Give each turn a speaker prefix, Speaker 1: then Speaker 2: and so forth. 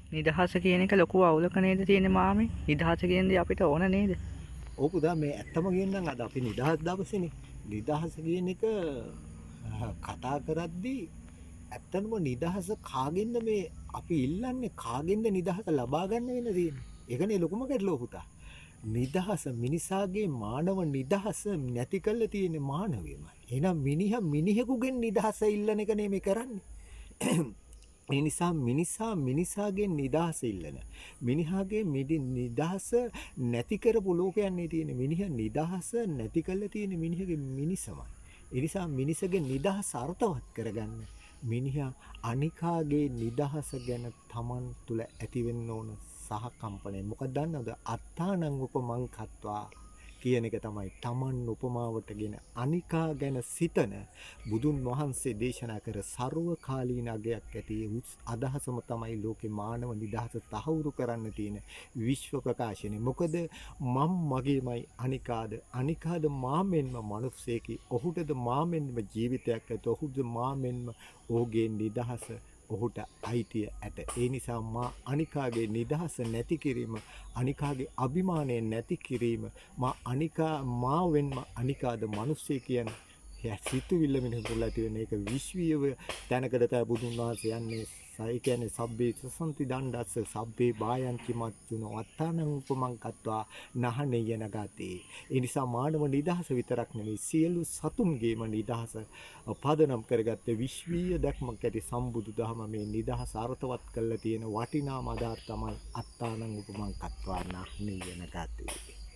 Speaker 1: නිදහස කියන එක ලොකු අවුලක නේද තියෙන්නේ මාමේ? නිදහස කියන දේ අපිට ඕන නේද?
Speaker 2: ඕක පුතා මේ ඇත්තම කියන්නම් අද අපි නිදහස් දවසේනේ. නිදහස කියන එක කතා කරද්දී ඇත්තටම නිදහස කාගෙන්ද මේ අපි ඉල්ලන්නේ කාගෙන්ද නිදහස ලබා ගන්න වෙන තියෙන්නේ. ඒකනේ ලොකුම ගැටලුව පුතා. නිදහස මිනිසාගේ මානව නිදහස නැති කරලා තියෙන්නේ මානවයමයි. එහෙනම් මිනිහා මිනිහෙකුගෙන් නිදහස ඉල්ලන එක නේ මේ කරන්නේ. ඒ නිසා මිනිසා මිනිසාගේ නිදහස ඉල්ලන. මිනිහාගේ නිදහස නැති කරපු ලෝකයන්නේ තියෙන මිනිහා නිදහස නැති කරලා තියෙන මිනිහගේ මිනිසමයි. ඒ නිසා මිනිසගේ නිදහස අර්ථවත් කරගන්න මිනිහා අනිකාගේ නිදහස ගැන Taman තුල ඇතිවෙන්න ඕන සහකම්පණය. මොකක්ද දන්නවද? අත්තානං උපමං කତ୍වා කියන එක තමයි Taman උපමාවටගෙන අනිකා ගැන සිතන බුදුන් වහන්සේ දේශනා කර ਸਰවකාලීන අගයක් ඇති අදහසම තමයි ලෝකේ මානව නිදහස තහවුරු කරන්න තියෙන විශ්ව ප්‍රකාශනය. මොකද මම මගේමයි අනිකාද අනිකාද මාමෙන්ම මිනිස්සෙකි. ඔහුටද මාමෙන්ම ජීවිතයක් ඇත. ඔහුද මාමෙන්ම ඔහුගේ නිදහස ඔහුට අයිතිය ඇත. ඒ නිසා මා අනිකාගේ නිදහස නැති කිරීම, අනිකාගේ අභිමානය නැති කිරීම, මා වෙන්ම අනිකාද මිනිස්සෙ කියන සිතුවිල්ල මිනිහුතුල ඇති වෙන එක විශ්වීයව දැනකට තමයි බුදුන් වහන්සේ යන්නේ. ඒ කියන්නේ සබ්බේ සසන්ති දණ්ඩස්ස සබ්බේ බායන්ති මච්චුනෝ අත්තානං උපමං කତ୍වා නහනෙයන ගතේ. ඒ නිසා මානව නිදහස විතරක් නෙවෙයි සියලු සතුන්ගේම නිදහස පදනම් කරගත්ත විශ්වීය දැක්මක් ඇති සම්බුදු දහම මේ නිදහස අර්ථවත් කරලා තියෙන වටිනාම ආධාර තමයි අත්තානං උපමං කତ୍වා නහනෙයන ගතේ.